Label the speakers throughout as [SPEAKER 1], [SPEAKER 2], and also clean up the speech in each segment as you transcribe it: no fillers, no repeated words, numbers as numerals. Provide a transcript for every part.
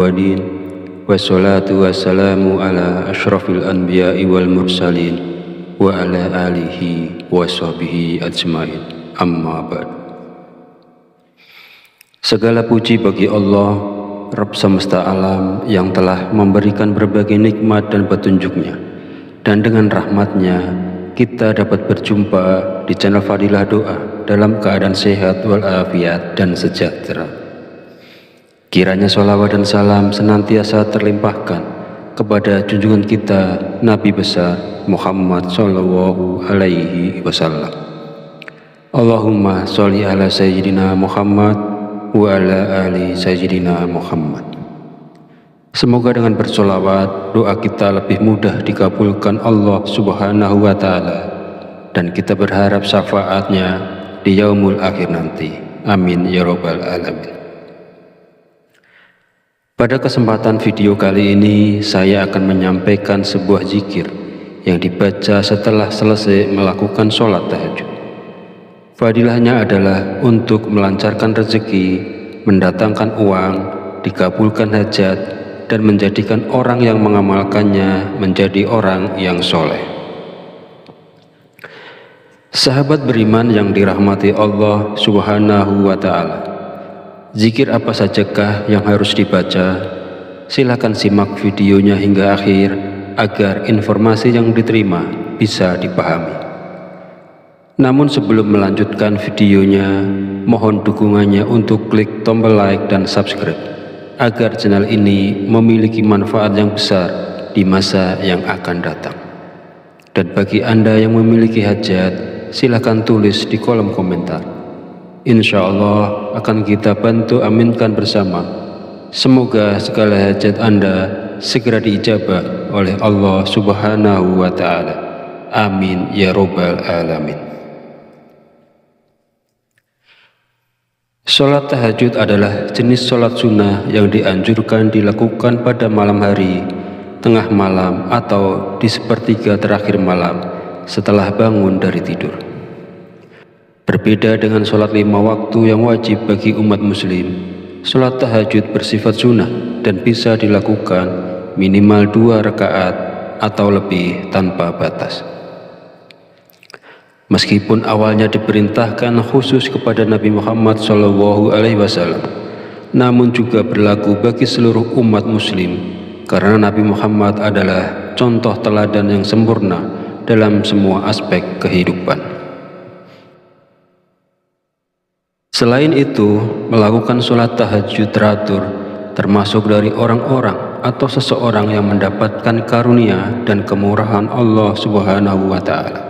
[SPEAKER 1] Wadin wassalatu wassalamu ala ashrafil anbiya'i wal mursalin wa ala alihi wa sahbihi ajmain, amma ba'd. Segala puji bagi Allah, Rabb semesta alam, yang telah memberikan berbagai nikmat dan petunjuknya, dan dengan rahmatnya kita dapat berjumpa di channel Fadilah Doa dalam keadaan sehat walafiat dan sejahtera. Kiranya sholawat dan salam senantiasa terlimpahkan kepada junjungan kita Nabi besar Muhammad Sallallahu Alaihi Wasallam. Allahumma sholli ala Sayyidina Muhammad wa ala ali Sayyidina Muhammad. Semoga dengan bersholawat doa kita lebih mudah dikabulkan Allah Subhanahu wa Ta'ala, dan kita berharap syafaatnya di yaumul akhir nanti. Amin ya rabbal alamin. Pada kesempatan video kali ini, saya akan menyampaikan sebuah zikir yang dibaca setelah selesai melakukan sholat tahajud. Fadilahnya adalah untuk melancarkan rezeki, mendatangkan uang, dikabulkan hajat, dan menjadikan orang yang mengamalkannya menjadi orang yang soleh. Sahabat beriman yang dirahmati Allah Subhanahu wa Ta'ala, zikir apa sajakah yang harus dibaca? Silakan simak videonya hingga akhir agar informasi yang diterima bisa dipahami. Namun sebelum melanjutkan videonya, mohon dukungannya untuk klik tombol like dan subscribe agar channel ini memiliki manfaat yang besar di masa yang akan datang. Dan bagi Anda yang memiliki hajat, silakan tulis di kolom komentar. Insya Allah akan kita bantu aminkan bersama. Semoga segala hajat Anda segera diijabah oleh Allah Subhanahu wa Ta'ala. Amin ya rabbal alamin. Sholat tahajud adalah jenis sholat sunnah yang dianjurkan dilakukan pada malam hari, tengah malam, atau di sepertiga terakhir malam setelah bangun dari tidur. Berbeda dengan sholat 5 waktu yang wajib bagi umat muslim, sholat tahajud bersifat sunnah dan bisa dilakukan minimal 2 rakaat atau lebih tanpa batas. Meskipun awalnya diperintahkan khusus kepada Nabi Muhammad SAW, namun juga berlaku bagi seluruh umat muslim, karena Nabi Muhammad adalah contoh teladan yang sempurna dalam semua aspek kehidupan. Selain itu, melakukan sholat tahajud teratur termasuk dari orang-orang atau seseorang yang mendapatkan karunia dan kemurahan Allah Subhanahu wa Ta'ala.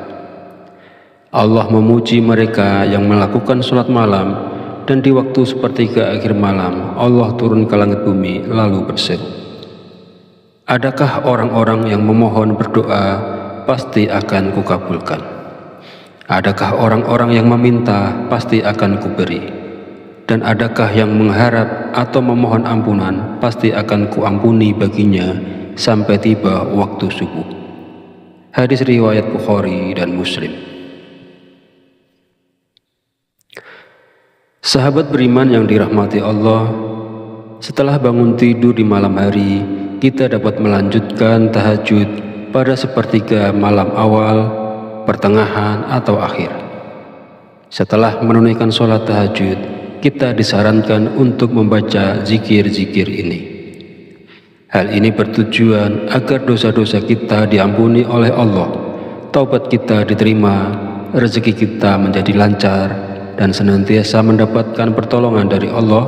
[SPEAKER 1] Allah memuji mereka yang melakukan sholat malam, dan di waktu sepertiga akhir malam Allah turun ke langit bumi lalu berseru, adakah orang-orang yang memohon berdoa pasti akan kukabulkan? Adakah orang-orang yang meminta pasti akan kuberi? Dan adakah yang mengharap atau memohon ampunan pasti akan kuampuni baginya sampai tiba waktu subuh. Hadis riwayat Bukhari dan Muslim. Sahabat beriman yang dirahmati Allah, setelah bangun tidur di malam hari, kita dapat melanjutkan tahajud pada sepertiga malam awal, pertengahan, atau akhir. Setelah menunaikan sholat tahajud, kita disarankan untuk membaca zikir-zikir ini. Hal ini bertujuan agar dosa-dosa kita diampuni oleh Allah, taubat kita diterima, rezeki kita menjadi lancar, dan senantiasa mendapatkan pertolongan dari Allah,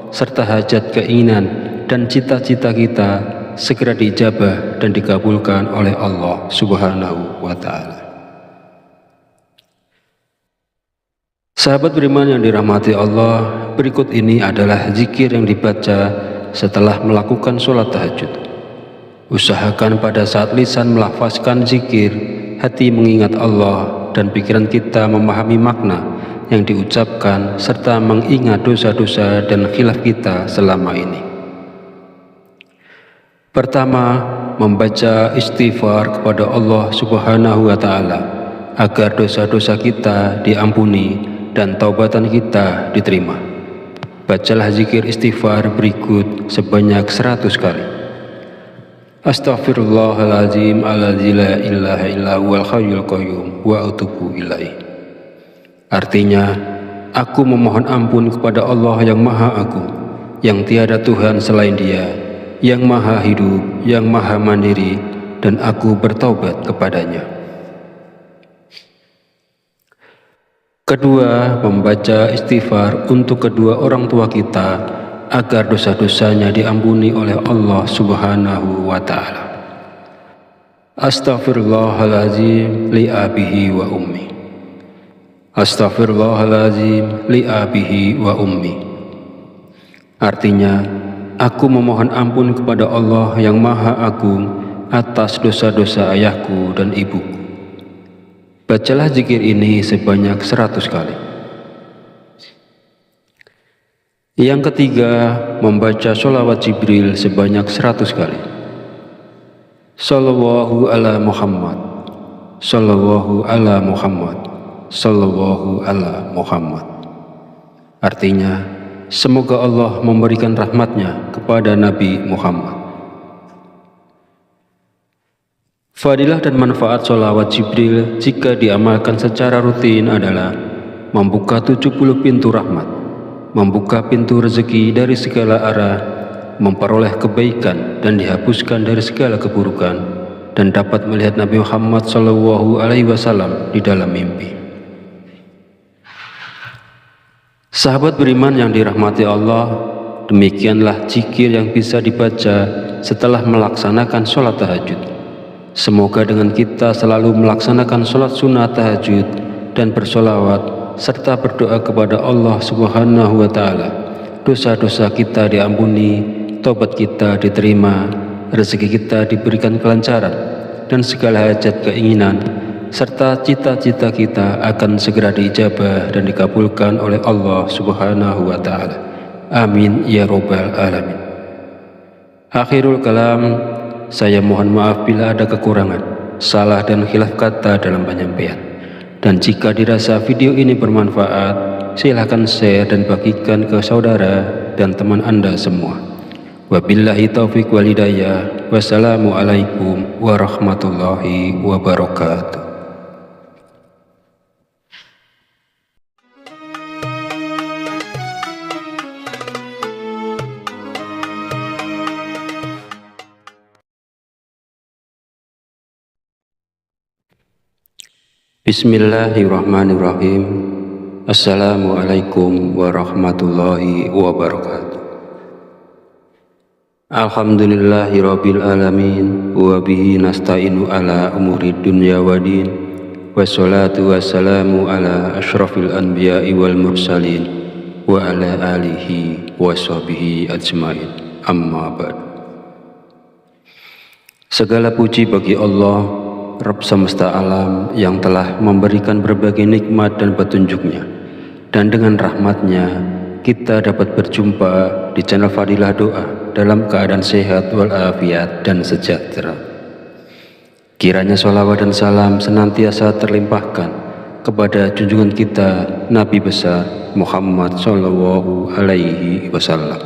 [SPEAKER 1] serta hajat, keinginan, dan cita-cita kita segera diijabah dan dikabulkan oleh Allah Subhanahu wa Ta'ala. Sahabat beriman yang dirahmati Allah, berikut ini adalah zikir yang dibaca setelah melakukan sholat tahajud. Usahakan pada saat lisan melafazkan zikir, hati mengingat Allah, dan pikiran kita memahami makna yang diucapkan, serta mengingat dosa-dosa dan khilaf kita selama ini. Pertama, membaca istighfar kepada Allah Subhanahu wa Ta'ala agar dosa-dosa kita diampuni dan taubatan kita diterima. Bacalah zikir istighfar berikut sebanyak 100 kali. Astaghfirullahaladzim alladzi la ilaha illa huwal hayyul qayyum wa atubu ilaih. Artinya, aku memohon ampun kepada Allah yang Maha Agung, yang tiada Tuhan selain Dia, yang Maha Hidup, yang Maha Mandiri, dan aku bertaubat kepadanya. Kedua, membaca istighfar untuk kedua orang tua kita agar dosa-dosanya diampuni oleh Allah Subhanahu wa Ta'ala. Astaghfirullahaladzim li abihi wa ummi. Astaghfirullahaladzim li abihi wa ummi. Artinya, aku memohon ampun kepada Allah yang Maha Agung atas dosa-dosa ayahku dan ibuku. Bacalah zikir ini sebanyak 100 kali. Yang ketiga, membaca sholawat Jibril sebanyak 100 kali. Sallallahu ala Muhammad, Sallallahu ala Muhammad, Sallallahu ala Muhammad. Artinya, semoga Allah memberikan rahmatnya kepada Nabi Muhammad. Fadilah dan manfaat sholawat Jibril jika diamalkan secara rutin adalah membuka 70 pintu rahmat, membuka pintu rezeki dari segala arah, memperoleh kebaikan dan dihapuskan dari segala keburukan, dan dapat melihat Nabi Muhammad SAW di dalam mimpi. Sahabat beriman yang dirahmati Allah, demikianlah zikir yang bisa dibaca setelah melaksanakan sholat tahajud. Semoga dengan kita selalu melaksanakan sholat sunnah tahajud dan bersolawat serta berdoa kepada Allah Subhanahu wa Ta'ala, dosa-dosa kita diampuni, taubat kita diterima, rezeki kita diberikan kelancaran, dan segala hajat keinginan serta cita-cita kita akan segera diijabah dan dikabulkan oleh Allah Subhanahu wa Ta'ala. Amin ya Rabbal Alamin. Akhirul kalam, saya mohon maaf bila ada kekurangan, salah dan khilaf kata dalam penyampaian. Dan jika dirasa video ini bermanfaat, silahkan share dan bagikan ke saudara dan teman Anda semua. Wabillahi taufiq wal hidayah. Wassalamualaikum warahmatullahi wabarakatuh. Bismillahirrahmanirrahim. Assalamualaikum warahmatullahi wabarakatuh. Alhamdulillahirabbil alamin wa bihi nasta'inu ala umuri dunya waddin. Wassalatu wassalamu ala asyrafil anbiya'i wal mursalin wa ala alihi wa sahbihi ajmain. Amma ba'd. Segala puji bagi Allah, Rabb semesta alam, yang telah memberikan berbagai nikmat dan petunjuknya, dan dengan rahmatnya kita dapat berjumpa di channel Fadilah Doa dalam keadaan sehat walafiat dan sejahtera. Kiranya sholawat dan salam senantiasa terlimpahkan kepada junjungan kita Nabi besar Muhammad Sallallahu Alaihi Wasallam.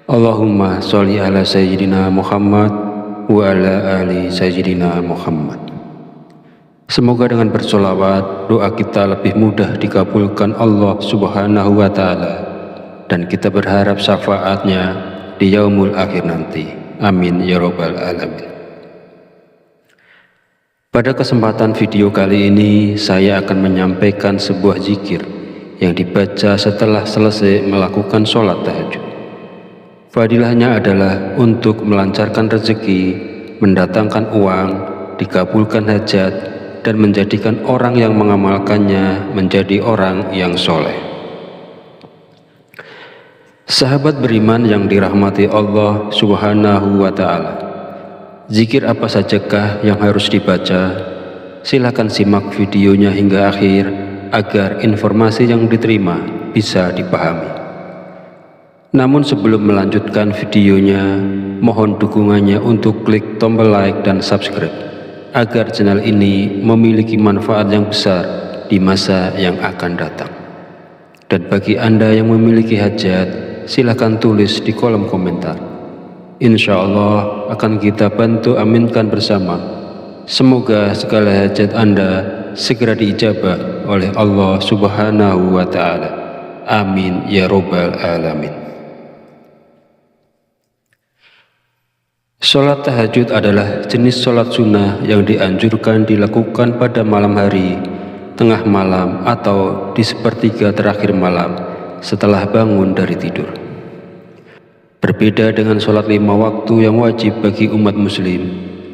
[SPEAKER 1] Allahumma sholli ala Sayyidina Muhammad wa ala ali Sayyidina Muhammad. Semoga dengan bersolawat doa kita lebih mudah dikabulkan Allah Subhanahu wa Ta'ala, dan kita berharap syafaatnya di yaumul akhir nanti. Amin ya Rabbal Alamin. Pada kesempatan video kali ini, saya akan menyampaikan sebuah zikir yang dibaca setelah selesai melakukan sholat tahajud. Fadilahnya adalah untuk melancarkan rezeki, mendatangkan uang, dikabulkan hajat, dan menjadikan orang yang mengamalkannya menjadi orang yang soleh. Sahabat beriman yang dirahmati Allah Subhanahu wa Ta'ala, zikir apa sajakah yang harus dibaca? Silakan simak videonya hingga akhir agar informasi yang diterima bisa dipahami. Namun sebelum melanjutkan videonya, mohon dukungannya untuk klik tombol like dan subscribe agar channel ini memiliki manfaat yang besar di masa yang akan datang. Dan bagi Anda yang memiliki hajat, silakan tulis di kolom komentar. Insya Allah akan kita bantu aminkan bersama. Semoga segala hajat Anda segera diijabah oleh Allah Subhanahu wa Ta'ala. Amin ya Rabbal Alamin. Sholat tahajud adalah jenis sholat sunnah yang dianjurkan dilakukan pada malam hari, tengah malam, atau di sepertiga terakhir malam setelah bangun dari tidur. Berbeda dengan sholat 5 waktu yang wajib bagi umat muslim,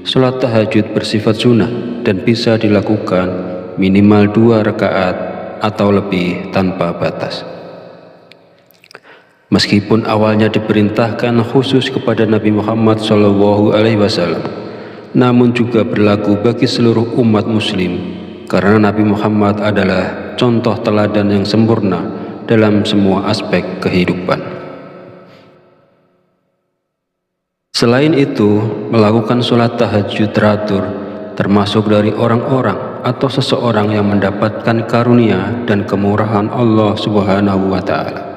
[SPEAKER 1] sholat tahajud bersifat sunnah dan bisa dilakukan minimal 2 rakaat atau lebih tanpa batas. Meskipun awalnya diperintahkan khusus kepada Nabi Muhammad SAW, namun juga berlaku bagi seluruh umat muslim, karena Nabi Muhammad adalah contoh teladan yang sempurna dalam semua aspek kehidupan. Selain itu, melakukan sholat tahajud teratur termasuk dari orang-orang atau seseorang yang mendapatkan karunia dan kemurahan Allah Subhanahu wa Ta'ala.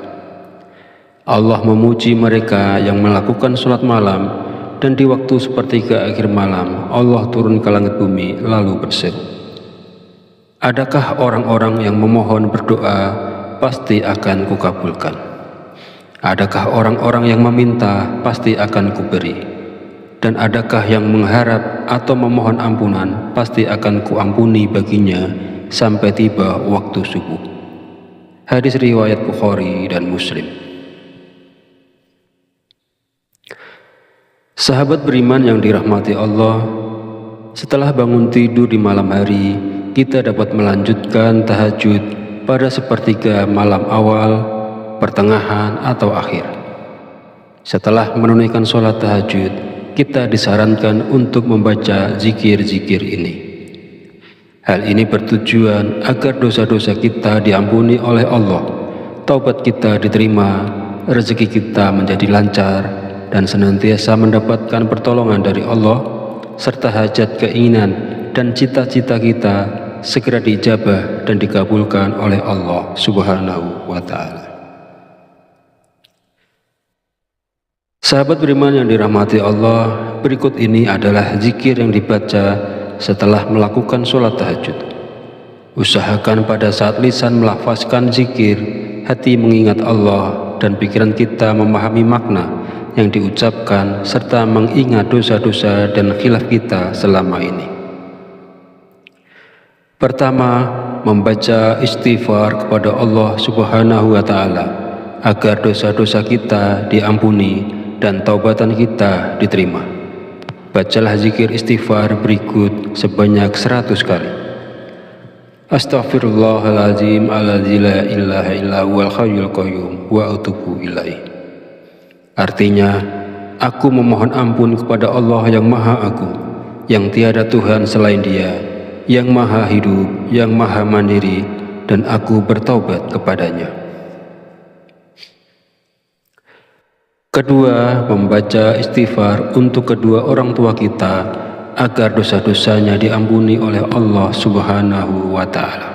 [SPEAKER 1] Allah memuji mereka yang melakukan sholat malam, dan di waktu sepertiga akhir malam Allah turun ke langit bumi lalu berseru, adakah orang-orang yang memohon berdoa pasti akan kukabulkan. Adakah orang-orang yang meminta pasti akan kuberi. Dan adakah yang mengharap atau memohon ampunan pasti akan kuampuni baginya sampai tiba waktu subuh. Hadis riwayat Bukhari dan Muslim. Sahabat beriman yang dirahmati Allah, setelah bangun tidur di malam hari, kita dapat melanjutkan tahajud pada sepertiga malam awal, pertengahan, atau akhir. Setelah menunaikan sholat tahajud, kita disarankan untuk membaca zikir-zikir ini. Hal ini bertujuan agar dosa-dosa kita diampuni oleh Allah, taubat kita diterima, rezeki kita menjadi lancar, dan senantiasa mendapatkan pertolongan dari Allah, serta hajat, keinginan, dan cita-cita kita segera diijabah dan dikabulkan oleh Allah Subhanahu wa Ta'ala. Sahabat beriman yang dirahmati Allah, berikut ini adalah zikir yang dibaca setelah melakukan sholat tahajud. Usahakan pada saat lisan melafazkan zikir, hati mengingat Allah, dan pikiran kita memahami makna yang diucapkan serta mengingat dosa-dosa dan khilaf kita selama ini. Pertama, membaca istighfar kepada Allah Subhanahu wa Ta'ala agar dosa-dosa kita diampuni dan taubatan kita diterima. Bacalah zikir istighfar berikut sebanyak 100 kali. Astaghfirullahaladzim alladzi la ilaha illa huwal hayyul qayyum wa atubu ilaih. Artinya, aku memohon ampun kepada Allah yang Maha Agung, yang tiada Tuhan selain Dia, yang Maha Hidup, yang Maha Mandiri, dan aku bertaubat kepadanya. Kedua, membaca istighfar untuk kedua orang tua kita agar dosa-dosanya diampuni oleh Allah Subhanahu wa Ta'ala.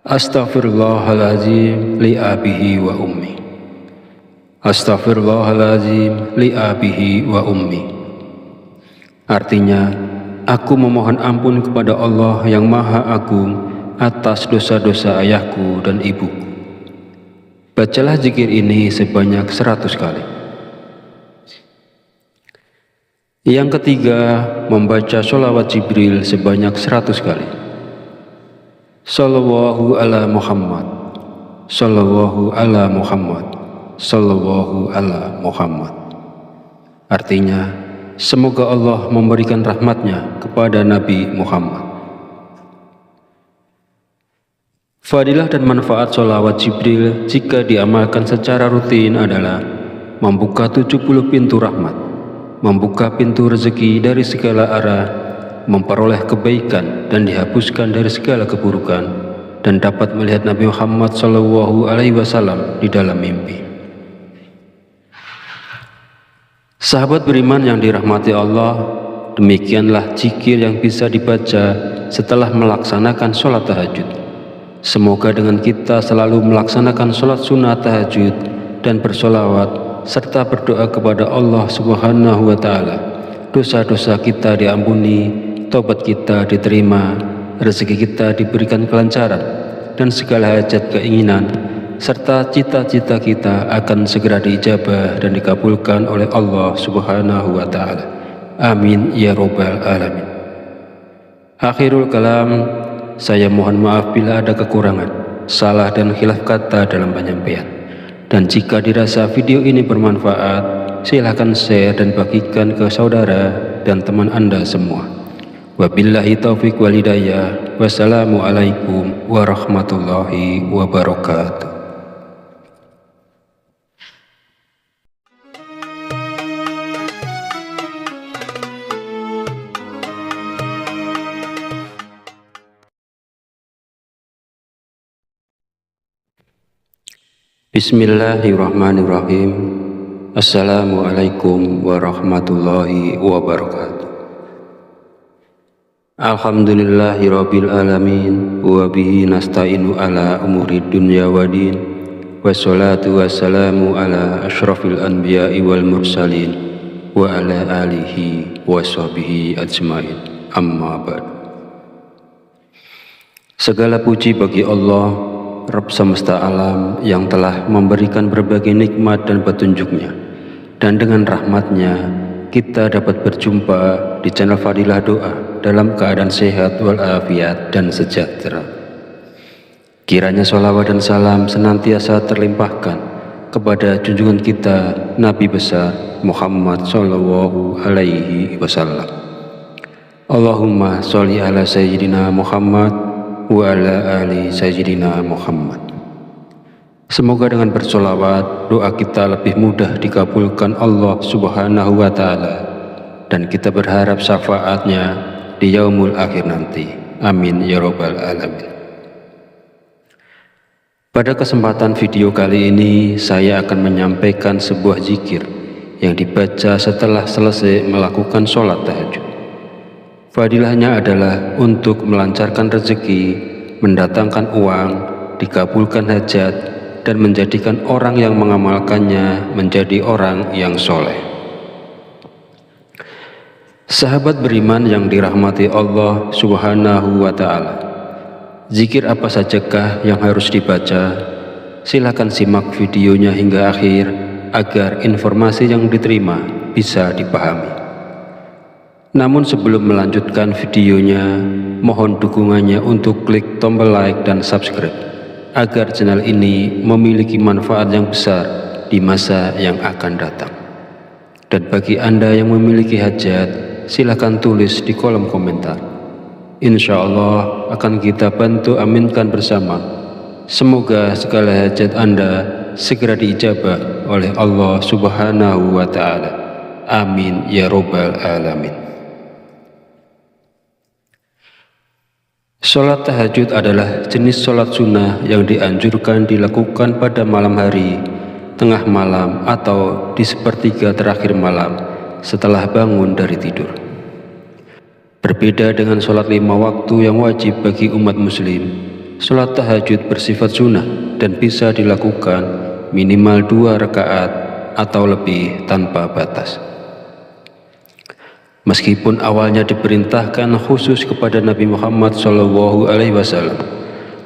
[SPEAKER 1] Astaghfirullahaladzim li abihi wa ummi. Astaghfirullahaladzim li abihi wa ummi. Artinya, aku memohon ampun kepada Allah yang Maha Agung atas dosa-dosa ayahku dan ibuku. Bacalah zikir ini sebanyak 100 kali. Yang ketiga, membaca sholawat Jibril sebanyak 100 kali. Sallallahu ala Muhammad, Sallallahu ala Muhammad, Sallallahu ala Muhammad. Artinya, semoga Allah memberikan rahmatnya kepada Nabi Muhammad. Fadilah dan manfaat sholawat Jibril jika diamalkan secara rutin adalah membuka 70 pintu rahmat, membuka pintu rezeki dari segala arah, memperoleh kebaikan dan dihapuskan dari segala keburukan, dan dapat melihat Nabi Muhammad SAW di dalam mimpi. Sahabat beriman yang dirahmati Allah, demikianlah zikir yang bisa dibaca setelah melaksanakan sholat tahajud. Semoga dengan kita selalu melaksanakan sholat sunnah tahajud dan bersolawat serta berdoa kepada Allah Subhanahu wa Ta'ala, dosa-dosa kita diampuni, tobat kita diterima, rezeki kita diberikan kelancaran, dan segala hajat keinginan serta cita-cita kita akan segera diijabah dan dikabulkan oleh Allah Subhanahu wa Ta'ala. Amin ya Rabbal Alamin. Akhirul kalam, saya mohon maaf bila ada kekurangan, salah dan khilaf kata dalam penyampaian. Dan jika dirasa video ini bermanfaat, silahkan share dan bagikan ke saudara dan teman Anda semua. Wabillahi taufiq wal hidayah. Wassalamualaikum warahmatullahi wabarakatuh. Bismillahirrahmanirrahim. Assalamualaikum warahmatullahi wabarakatuh. Alhamdulillahirabbil alamin wa bihi nasta'inu ala umuri dunya waddin. Wassalatu wassalamu ala asyrafil anbiya'i wal mursalin wa ala alihi wa sahbihi ajmain. Amma ba'd. Segala puji bagi Allah, Rabb semesta alam, yang telah memberikan berbagai nikmat dan petunjuknya, dan dengan rahmatnya kita dapat berjumpa di channel Fadilah Doa dalam keadaan sehat walafiat dan sejahtera. Kiranya sholawat dan salam senantiasa terlimpahkan kepada junjungan kita Nabi besar Muhammad Sallallahu Alaihi Wasallam. Allahumma sholli ala Sayyidina Muhammad wa ala ali Sayyidina Muhammad. Semoga dengan bersolawat doa kita lebih mudah dikabulkan Allah Subhanahu wa Ta'ala, dan kita berharap syafaatnya di yaumul akhir nanti. Amin ya Rabbal Alamin. Pada kesempatan video kali ini, saya akan menyampaikan sebuah zikir yang dibaca setelah selesai melakukan sholat tahajud. Fadilahnya adalah untuk melancarkan rezeki, mendatangkan uang, dikabulkan hajat, dan menjadikan orang yang mengamalkannya menjadi orang yang soleh. Sahabat beriman yang dirahmati Allah Subhanahu wa Ta'ala, zikir apa sajakah yang harus dibaca? Silakan simak videonya hingga akhir agar informasi yang diterima bisa dipahami. Namun sebelum melanjutkan videonya, mohon dukungannya untuk klik tombol like dan subscribe agar channel ini memiliki manfaat yang besar di masa yang akan datang. Dan bagi Anda yang memiliki hajat, silakan tulis di kolom komentar. Insya Allah akan kita bantu aminkan bersama. Semoga segala hajat Anda segera diijabah oleh Allah Subhanahu wa Ta'ala. Amin ya Rabbal Alamin. Sholat tahajud adalah jenis sholat sunnah yang dianjurkan dilakukan pada malam hari, tengah malam, atau di sepertiga terakhir malam setelah bangun dari tidur. Berbeda dengan sholat 5 waktu yang wajib bagi umat muslim, sholat tahajud bersifat sunnah dan bisa dilakukan minimal 2 rakaat atau lebih tanpa batas. Meskipun awalnya diperintahkan khusus kepada Nabi Muhammad SAW,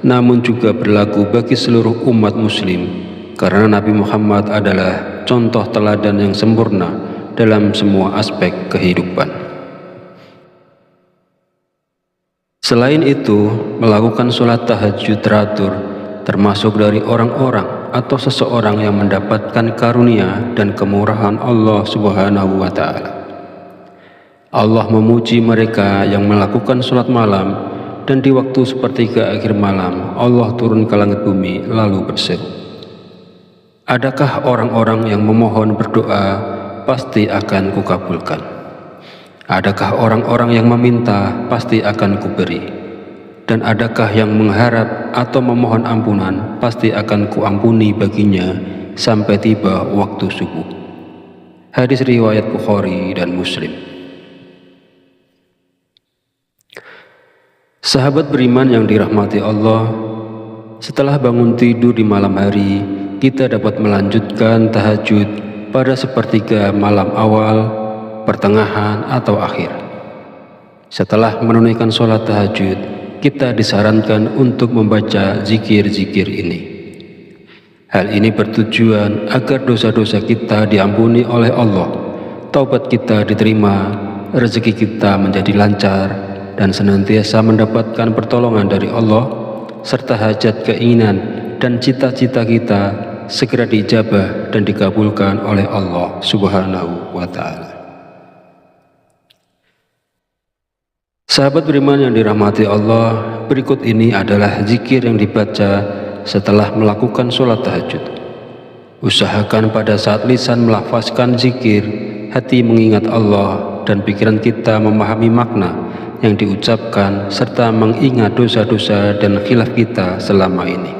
[SPEAKER 1] namun juga berlaku bagi seluruh umat muslim, karena Nabi Muhammad adalah contoh teladan yang sempurna dalam semua aspek kehidupan. Selain itu, melakukan sholat tahajud teratur termasuk dari orang-orang atau seseorang yang mendapatkan karunia dan kemurahan Allah Subhanahu wa Ta'ala. Allah memuji mereka yang melakukan sholat malam, dan di waktu sepertiga akhir malam Allah turun ke langit bumi lalu berseru, adakah orang-orang yang memohon berdoa pasti akan kukabulkan? Adakah orang-orang yang meminta pasti akan kuberi? Dan adakah yang mengharap atau memohon ampunan pasti akan kuampuni baginya sampai tiba waktu subuh. Hadis riwayat Bukhari dan Muslim. Sahabat beriman yang dirahmati Allah, setelah bangun tidur di malam hari, kita dapat melanjutkan tahajud pada sepertiga malam awal, pertengahan, atau akhir. Setelah menunaikan sholat tahajud, kita disarankan untuk membaca zikir-zikir ini. Hal ini bertujuan agar dosa-dosa kita diampuni oleh Allah, taubat kita diterima, rezeki kita menjadi lancar, dan senantiasa mendapatkan pertolongan dari Allah, serta hajat, keinginan, dan cita-cita kita segera diijabah dan dikabulkan oleh Allah Subhanahu wa Ta'ala. Sahabat beriman yang dirahmati Allah, berikut ini adalah zikir yang dibaca setelah melakukan sholat tahajud. Usahakan pada saat lisan melafazkan zikir, hati mengingat Allah, dan pikiran kita memahami makna yang diucapkan serta mengingat dosa-dosa dan khilaf kita selama ini.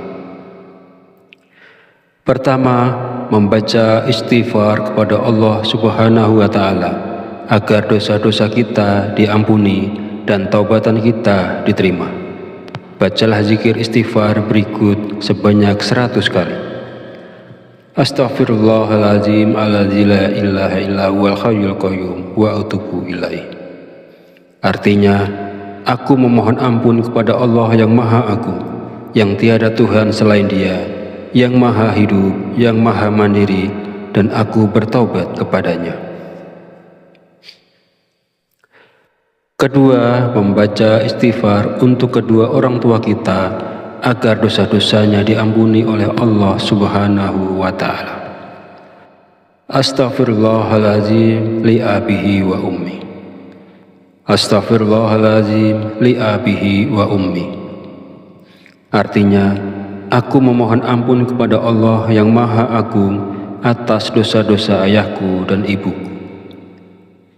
[SPEAKER 1] Pertama, membaca istighfar kepada Allah Subhanahu wa Ta'ala agar dosa-dosa kita diampuni dan taubatan kita diterima. Bacalah zikir istighfar berikut sebanyak 100 kali. Astaghfirullahaladzim alladzi la ilaha illa huwal hayyul qayyum wa atubu ilaih. Artinya, aku memohon ampun kepada Allah yang Maha Agung, yang tiada Tuhan selain Dia, yang Maha Hidup, yang Maha Mandiri, dan aku bertaubat kepadanya. Kedua, membaca istighfar untuk kedua orang tua kita agar dosa-dosanya diampuni oleh Allah Subhanahu wa Ta'ala. Astaghfirullahaladzim li abihi wa ummi. Astaghfirullahaladzim li abihi wa ummi. Artinya, aku memohon ampun kepada Allah yang Maha Agung atas dosa-dosa ayahku dan ibuku.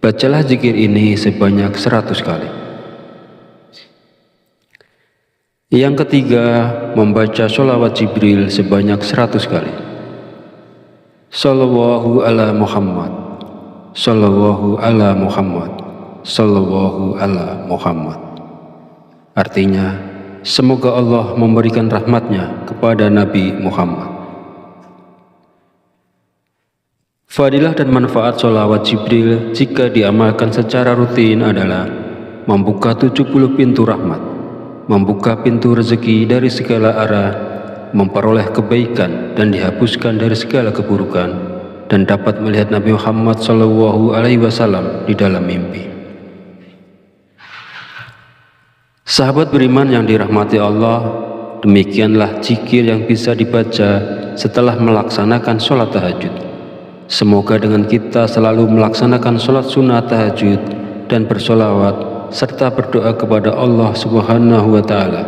[SPEAKER 1] Bacalah zikir ini sebanyak 100 kali. Yang ketiga, membaca sholawat Jibril sebanyak 100 kali. Sallallahu ala Muhammad, Sallallahu ala Muhammad, Sallallahu ala Muhammad. Artinya, semoga Allah memberikan rahmatnya kepada Nabi Muhammad. Fadilah dan manfaat sholawat Jibril jika diamalkan secara rutin adalah membuka 70 pintu rahmat, membuka pintu rezeki dari segala arah, memperoleh kebaikan dan dihapuskan dari segala keburukan, dan dapat melihat Nabi Muhammad SAW di dalam mimpi. Sahabat beriman yang dirahmati Allah, demikianlah zikir yang bisa dibaca setelah melaksanakan sholat tahajud. Semoga dengan kita selalu melaksanakan sholat sunnah tahajud dan bersolawat serta berdoa kepada Allah Subhanahu wa Ta'ala,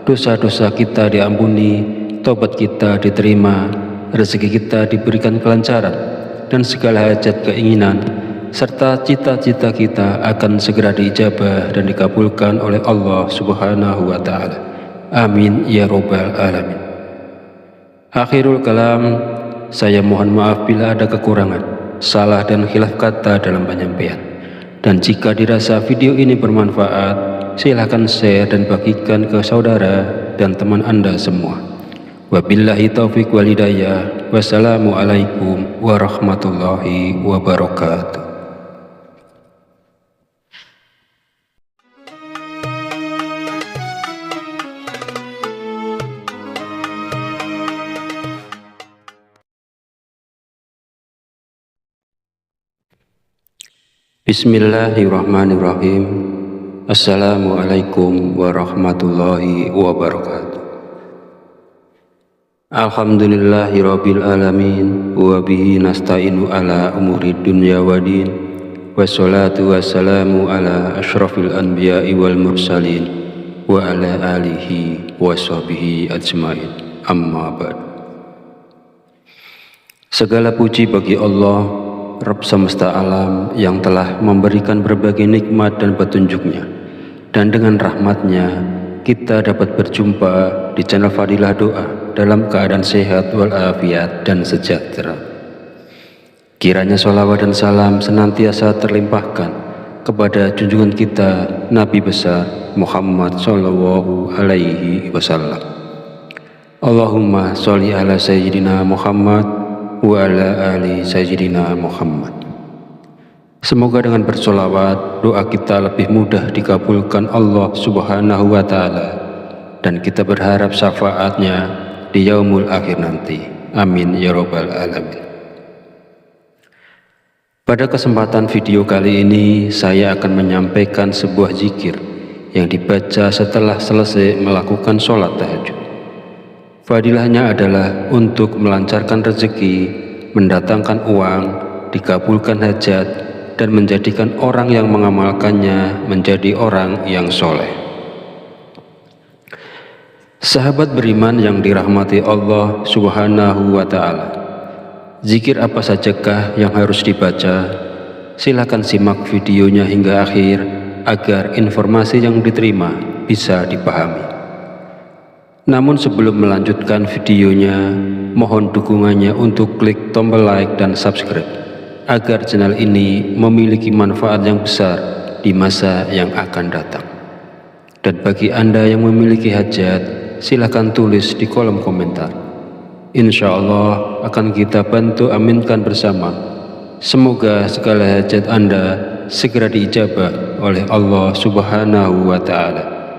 [SPEAKER 1] dosa-dosa kita diampuni, taubat kita diterima, rezeki kita diberikan kelancaran, dan segala hajat, keinginan serta cita-cita kita akan segera diijabah dan dikabulkan oleh Allah Subhanahu wa Ta'ala. Amin ya Rabbal Alamin. Akhirul kalam, saya mohon maaf bila ada kekurangan, salah dan khilaf kata dalam penyampaian. Dan jika dirasa video ini bermanfaat, silahkan share dan bagikan ke saudara dan teman Anda semua. Wabillahi taufiq wal hidayah. Wassalamualaikum warahmatullahi wabarakatuh. Bismillahirrahmanirrahim. Assalamualaikum warahmatullahi wabarakatuh. Alhamdulillahirabbil alamin wa bihi nasta'inu ala umuri dunya waddin. Wassalatu wassalamu ala asyrafil anbiya'i wal mursalin wa ala alihi wa sahbihi ajmain. Amma ba'd. Segala puji bagi Allah, Rabb semesta alam, yang telah memberikan berbagai nikmat dan petunjuknya, dan dengan rahmatnya kita dapat berjumpa di channel Fadilah Doa dalam keadaan sehat walafiat dan sejahtera. Kiranya sholawat dan salam senantiasa terlimpahkan kepada junjungan kita Nabi besar Muhammad Sallallahu Alaihi Wasallam, Allahumma sholli ala Sayyidina Muhammad wa ala ali Sayyidina Muhammad. Semoga dengan bersolawat doa kita lebih mudah dikabulkan Allah Subhanahu wa Ta'ala, dan kita berharap syafaatnya di yaumul akhir nanti. Amin ya rabbal alamin. Pada kesempatan video kali ini saya akan menyampaikan sebuah zikir yang dibaca setelah selesai melakukan sholat tahajud. Fadilahnya adalah untuk melancarkan rezeki, mendatangkan uang, dikabulkan hajat, dan menjadikan orang yang mengamalkannya menjadi orang yang soleh. Sahabat beriman yang dirahmati Allah Subhanahu wa Ta'ala, zikir apa sajakah yang harus dibaca? Silakan simak videonya hingga akhir agar informasi yang diterima bisa dipahami. Namun sebelum melanjutkan videonya, mohon dukungannya untuk klik tombol like dan subscribe agar channel ini memiliki manfaat yang besar di masa yang akan datang. Dan bagi Anda yang memiliki hajat, silakan tulis di kolom komentar. Insya Allah akan kita bantu aminkan bersama. Semoga segala hajat Anda segera diijabah oleh Allah Subhanahu wa Ta'ala.